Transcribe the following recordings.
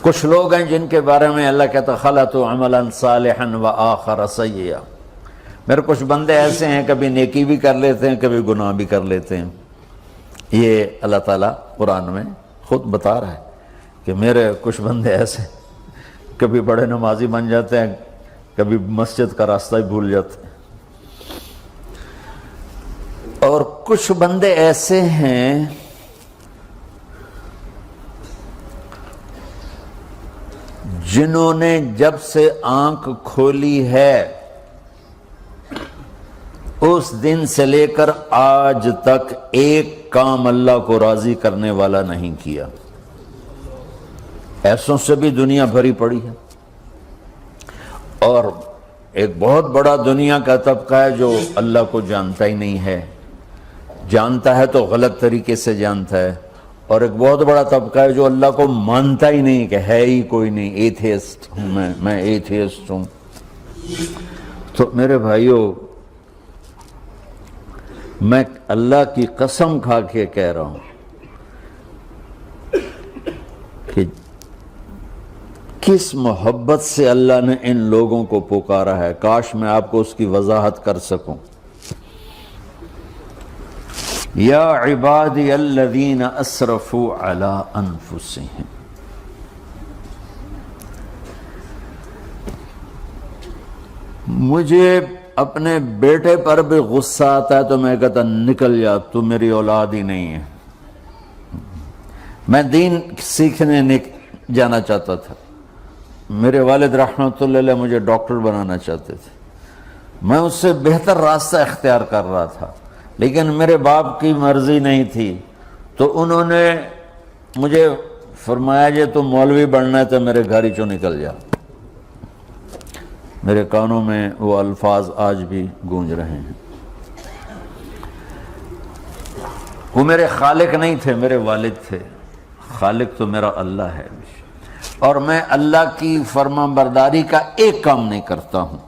کچھ لوگ ہیں جن کے بارے میں اللہ کہتا خلطوا عملا صالحا وآخر سیئا، میرے کچھ بندے ایسے ہیں کبھی نیکی بھی کر لیتے ہیں کبھی گناہ بھی کر لیتے ہیں۔ یہ اللہ تعالیٰ قرآن میں خود بتا رہا ہے کہ میرے کچھ بندے ایسے کبھی بڑے نمازی بن جاتے ہیں کبھی مسجد کا راستہ ہی بھول جاتے ہیں، اور کچھ بندے ایسے ہیں جنہوں نے جب سے آنکھ کھولی ہے اس دن سے لے کر آج تک ایک کام اللہ کو راضی کرنے والا نہیں کیا۔ ایسوں سے بھی دنیا بھری پڑی ہے، اور ایک بہت بڑا دنیا کا طبقہ ہے جو اللہ کو جانتا ہی نہیں ہے، جانتا ہے تو غلط طریقے سے جانتا ہے، اور ایک بہت بڑا طبقہ ہے جو اللہ کو مانتا ہی نہیں کہ ہے ہی کوئی نہیں، ایتھیسٹ ہوں میں ایتھیسٹ ہوں۔ تو میرے بھائیوں، میں اللہ کی قسم کھا کے کہہ رہا ہوں کہ کس محبت سے اللہ نے ان لوگوں کو پکارا ہے، کاش میں آپ کو اس کی وضاحت کر سکوں۔ یا عبادی الذین اسرفوا علی انفسہم، مجھے اپنے بیٹے پر بھی غصہ آتا ہے تو میں کہتا نکل جا، تو میری اولاد ہی نہیں ہے۔ میں دین سیکھنے جانا چاہتا تھا، میرے والد رحمۃ اللہ علیہ مجھے ڈاکٹر بنانا چاہتے تھے، میں اس سے بہتر راستہ اختیار کر رہا تھا، لیکن میرے باپ کی مرضی نہیں تھی، تو انہوں نے مجھے فرمایا جی تم مولوی بننا ہے تو میرے گھر ہی چوں نکل جا۔ میرے کانوں میں وہ الفاظ آج بھی گونج رہے ہیں۔ وہ میرے خالق نہیں تھے، میرے والد تھے، خالق تو میرا اللہ ہے، اور میں اللہ کی فرمان برداری کا ایک کام نہیں کرتا ہوں،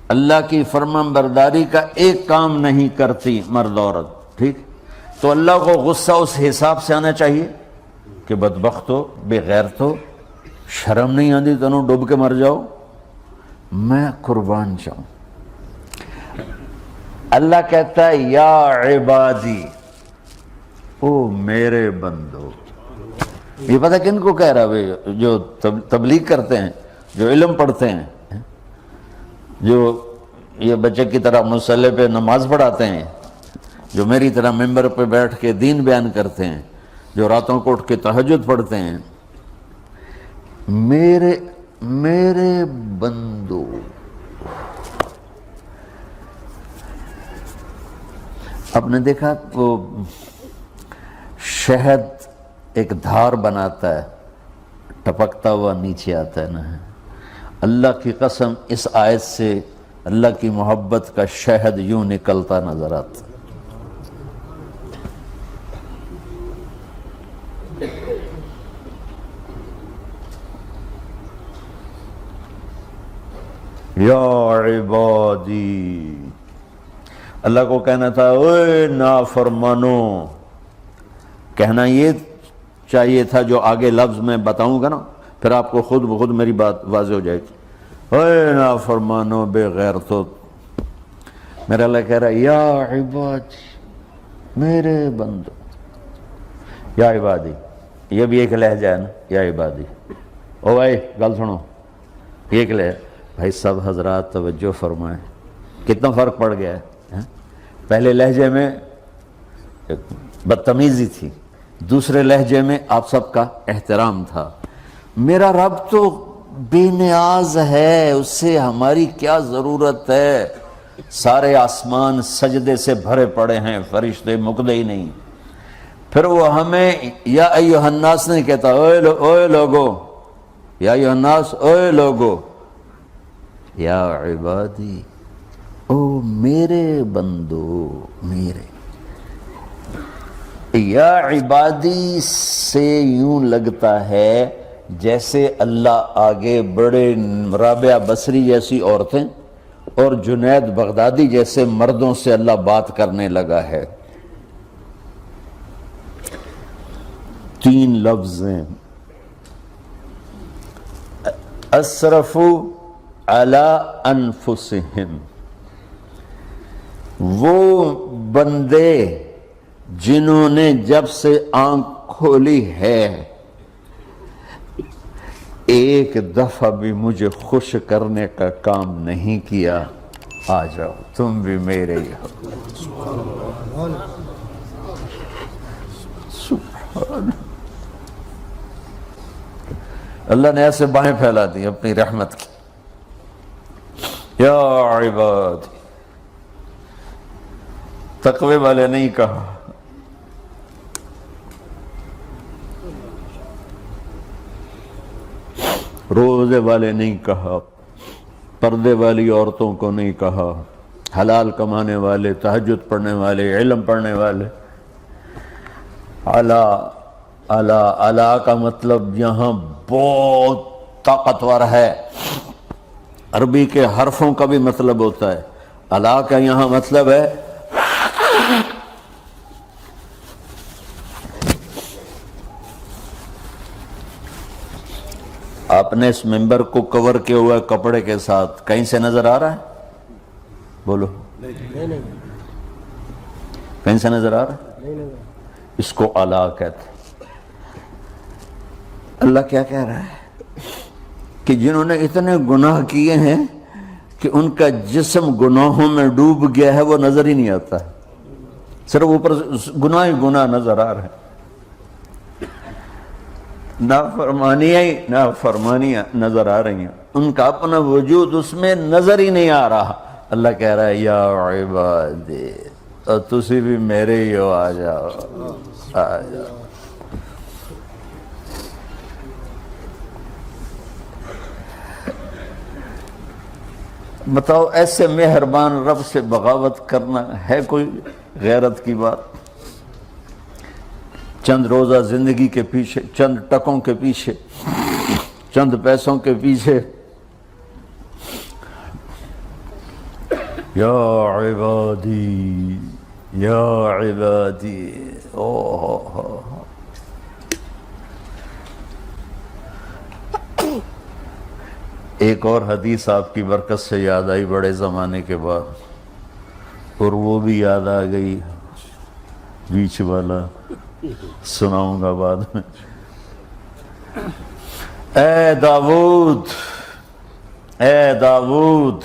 اللہ کی فرمان برداری کا ایک کام نہیں کرتی مرد عورت، ٹھیک؟ تو اللہ کو غصہ اس حساب سے آنا چاہیے کہ بدبخت ہو، بے غیرت ہو، شرم نہیں آتی تنوں ڈوب کے مر جاؤ۔ میں قربان جاؤں، اللہ کہتا ہے یا عبادی، او میرے بندو۔ یہ پتہ کن کو کہہ رہا ہے؟ جو تبلیغ کرتے ہیں، جو علم پڑھتے ہیں، جو یہ بچے کی طرح مصلی پہ نماز پڑھاتے ہیں، جو میری طرح ممبر پہ بیٹھ کے دین بیان کرتے ہیں، جو راتوں کو اٹھ کے تہجد پڑھتے ہیں۔ میرے بندو، آپ نے دیکھا وہ شہد ایک دھار بناتا ہے، ٹپکتا ہوا نیچے آتا ہے نا۔ اللہ کی قسم اس آیت سے اللہ کی محبت کا شہد یوں نکلتا نظر آتا۔ یا عبادی، اللہ کو کہنا تھا اوے نافرمانو، کہنا یہ چاہیے تھا جو آگے لفظ میں بتاؤں گا نا، پھر آپ کو خود بخود میری بات واضح ہو جائے گی۔ اوے نافرمانو، بے غیرتو، میرا اللہ کہہ رہا ہے یا عبادی، میرے بندو، یا عبادی، یہ بھی ایک لہجہ ہے نا، یا عبادی۔ او بھائی گل سنو، یہ ایک لہجہ، بھائی سب حضرات توجہ فرمائیں، کتنا فرق پڑ گیا ہے۔ پہلے لہجے میں بدتمیزی تھی، دوسرے لہجے میں آپ سب کا احترام تھا۔ میرا رب تو بے نیاز ہے، اس سے ہماری کیا ضرورت ہے، سارے آسمان سجدے سے بھرے پڑے ہیں، فرشتے مکدے ہی نہیں۔ پھر وہ ہمیں یا ایھا الناس نہیں کہتا، اوے لوگو، یا ایھا الناس، اوے لوگو، یا عبادی، او میرے بندو، میرے۔ یا عبادی سے یوں لگتا ہے جیسے اللہ آگے بڑے رابعہ بصری جیسی عورتیں اور جنید بغدادی جیسے مردوں سے اللہ بات کرنے لگا ہے۔ 3 لفظ ہیں، اسرفوا علی انفسہم، وہ بندے جنہوں نے جب سے آنکھ کھولی ہے ایک دفعہ بھی مجھے خوش کرنے کا کام نہیں کیا، آ جاؤ تم بھی میرے ہی ہو۔ سبحان اللہ نے ایسے بائیں پھیلا دی اپنی رحمت کی۔ یا عباد، تقوی والے نہیں کہا، روزے والے نہیں کہا، پردے والی عورتوں کو نہیں کہا، حلال کمانے والے، تہجد پڑھنے والے، علم پڑھنے والے۔ اعلیٰ کا مطلب یہاں بہت طاقتور ہے، عربی کے حرفوں کا بھی مطلب ہوتا ہے۔ اعلیٰ کا یہاں مطلب ہے آپ نے اس ممبر کو کور کیا ہوا ہے کپڑے کے ساتھ، کہیں سے نظر آ رہا ہے؟ بولو، کہیں سے نظر آ رہا ہے؟ اس کو اعلیٰ کہتے ہیں۔ اللہ کیا کہہ رہا ہے کہ جنہوں نے اتنے گناہ کیے ہیں کہ ان کا جسم گناہوں میں ڈوب گیا ہے، وہ نظر ہی نہیں آتا ہے، صرف اوپر گناہ ہی گناہ نظر آ رہے ہیں، نافرمانیاں نظر آ رہی ہیں، ان کا اپنا وجود اس میں نظر ہی نہیں آ رہا۔ اللہ کہہ رہا ہے یا عبادی، اور تسی بھی میرے ہی ہو، آ جاؤ آ جاؤ۔ بتاؤ ایسے مہربان رب سے بغاوت کرنا ہے کوئی غیرت کی بات؟ چند روزہ زندگی کے پیچھے، چند ٹکوں کے پیچھے، چند پیسوں کے پیچھے، یا عبادی یا عبادی، ایک اور حدیث آپ کی برکت سے یاد آئی بڑے زمانے کے بعد، اور وہ بھی یاد آ گئی، بیچ والا سناؤں گا بعد میں۔ اے داؤد، اے داؤد،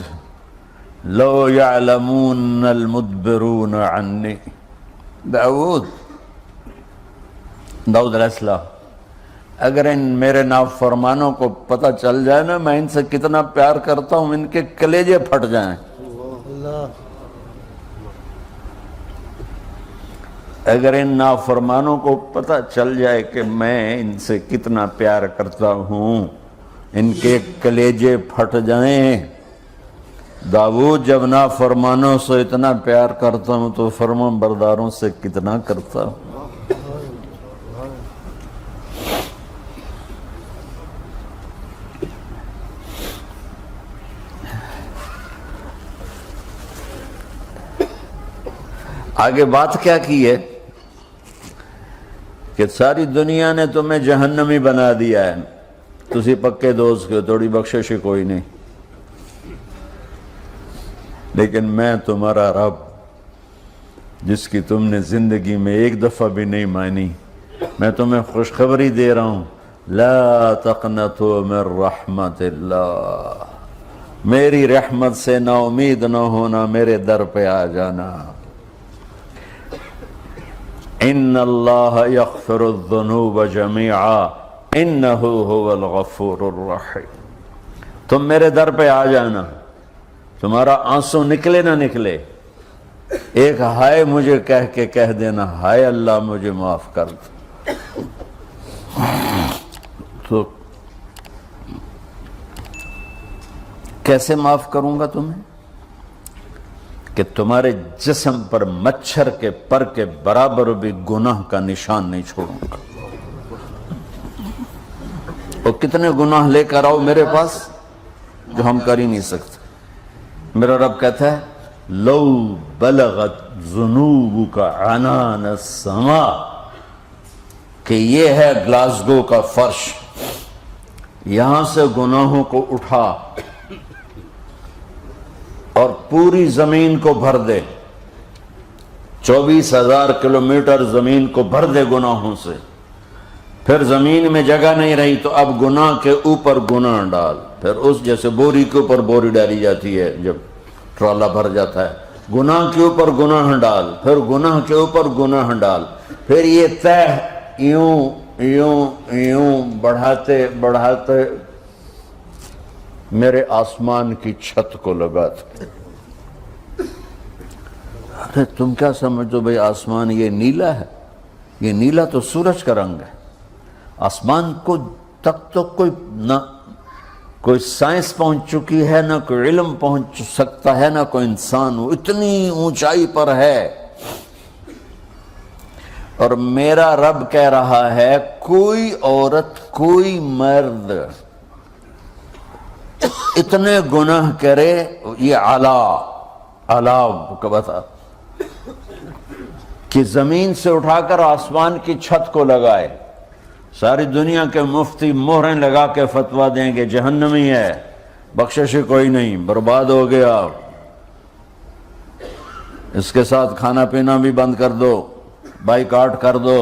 لو یعلمون المدبرون عنی، داؤد علیہ السلام، اگر ان میرے نافرمانوں کو پتہ چل جائے نا میں ان سے کتنا پیار کرتا ہوں، ان کے کلیجے پھٹ جائیں۔ اگر ان نافرمانوں کو پتہ چل جائے کہ میں ان سے کتنا پیار کرتا ہوں، ان کے کلیجے پھٹ جائیں۔ داؤد جب نافرمانوں سے اتنا پیار کرتا ہوں تو فرمان برداروں سے کتنا کرتا ہوں۔ آگے بات کیا کی ہے کہ ساری دنیا نے تمہیں جہنمی بنا دیا ہے، تسی پکے دوست کے، تھوڑی بخشش کوئی نہیں، لیکن میں تمہارا رب جس کی تم نے زندگی میں ایک دفعہ بھی نہیں مانی، میں تمہیں خوشخبری دے رہا ہوں، لا تقنطوا من رحمت اللہ، میری رحمت سے نا امید نہ ہونا، میرے در پہ آ جانا۔ ان اللہ یغفر الذنوب جمیعا انہ هو الغفور الرحیم، تم میرے در پہ آ جانا، تمہارا آنسو نکلے نہ نکلے، ایک ہائے مجھے کہہ کے کہہ دینا، ہائے اللہ مجھے معاف کر دو۔ تو کیسے معاف کروں گا تمہیں؟ کہ تمہارے جسم پر مچھر کے پر کے برابر بھی گناہ کا نشان نہیں چھوڑوں گا۔ اور کتنے گناہ لے کر آؤ میرے پاس جو ہم کر ہی نہیں سکتے۔ میرا رب کہتا ہے لو بلغت ذنوبک عنان السماء، کہ یہ ہے گلاسگو کا فرش، یہاں سے گناہوں کو اٹھا اور پوری زمین کو بھر دے، 24,000 کلومیٹر زمین کو بھر دے گناہوں سے، پھر زمین میں جگہ نہیں رہی تو اب گناہ کے اوپر گناہ ڈال، پھر اس جیسے بوری کے اوپر بوری ڈالی جاتی ہے جب ٹرالا بھر جاتا ہے، گناہ کے اوپر گناہ ڈال، پھر گناہ کے اوپر گناہ ڈال، پھر یہ تہ یوں یوں یوں بڑھاتے بڑھاتے میرے آسمان کی چھت کو لگاتے۔ ارے تم کیا سمجھو بھئی آسمان یہ نیلا ہے؟ یہ نیلا تو سورج کا رنگ ہے۔ آسمان کو تک تو کوئی سائنس پہنچ چکی ہے، نہ کوئی علم پہنچ سکتا ہے، نہ کوئی انسان، وہ اتنی اونچائی پر ہے۔ اور میرا رب کہہ رہا ہے کوئی عورت کوئی مرد اتنے گناہ کرے، یہ اعلیٰ کو بتا کہ زمین سے اٹھا کر آسمان کی چھت کو لگائے، ساری دنیا کے مفتی مہریں لگا کے فتویٰ دیں کہ جہنمی ہے، بخشش کوئی نہیں، برباد ہو گیا، اس کے ساتھ کھانا پینا بھی بند کر دو، بائیکاٹ کر دو۔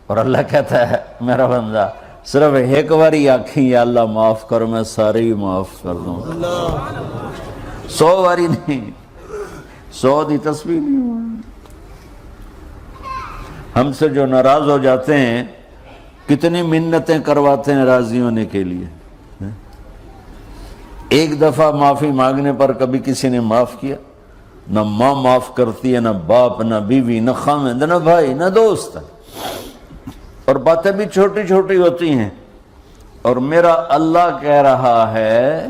اور اللہ کہتا ہے میرا بندہ صرف ایک باری آکھیں یا اللہ معاف کر، میں سارے ہی معاف کر دوں، 100 باری نہیں، 100 دی تسبیح نہیں۔ ہم سے جو ناراض ہو جاتے ہیں کتنی منتیں کرواتے ہیں راضی ہونے کے لیے، ایک دفعہ معافی مانگنے پر کبھی کسی نے معاف کیا؟ نہ ماں معاف کرتی ہے، نہ باپ، نہ بیوی، نہ خامند، نہ بھائی، نہ دوست، اور باتیں بھی چھوٹی چھوٹی ہوتی ہیں۔ اور میرا اللہ کہہ رہا ہے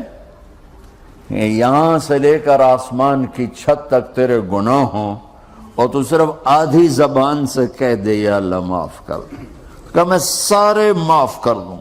کہ یہاں سے لے کر آسمان کی چھت تک تیرے گناہ ہوں، اور تو صرف آدھی زبان سے کہہ دے یا اللہ معاف کر، کہ میں سارے معاف کر دوں۔